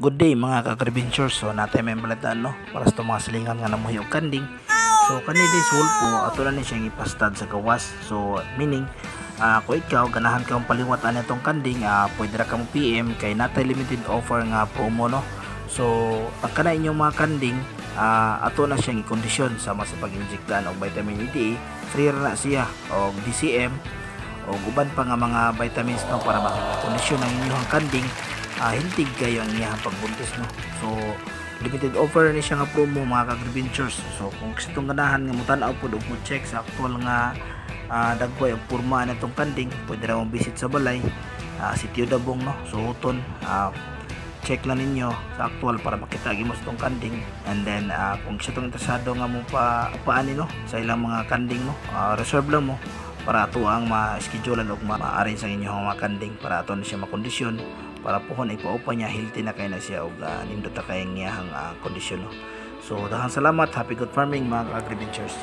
Good day mga ka-agriculture. So natay may balataan no para sa mga silingan nga namuhi og kanding. So kani day sul po ato na ni siyang ipastad sa gawas. So meaning kung ikaw ganahan ka paliwat ani tong kanding, pwede ra ka mo PM kay natay limited offer nga promo no. So ang kana inyong mga kanding, ato na siyang i-kondisyon sama sa pag-injektan og vitamin E, free ra na siya og DCM o uban pa nga mga vitamins no para makakondisyon ang inyong kanding. Hintig kayo ang iyang pagbuntis no. So limited offer ni siya nga promo mga ka-agricultures. So kung gusto ganahan nga mutan-aw pud og mo check sa actual nga dagway og porma na itong kanding, pwede ra mong visit sa balay, sitio Dabong no. So uton check lang ninyo sa actual para makita gimo sa itong kanding, and then kung gusto tong interesado nga mo paani no sa ilang mga kanding no, reserve lang mo para ato ang ma-schedulean og ma-arrange ang inyong mga kanding para ato na siya makondisyon para pohon ipaupa niya healthy na kay na siya og nindot ta kay ngiyang kondisyon no. So daghang salamat, happy good farming mga agricultures.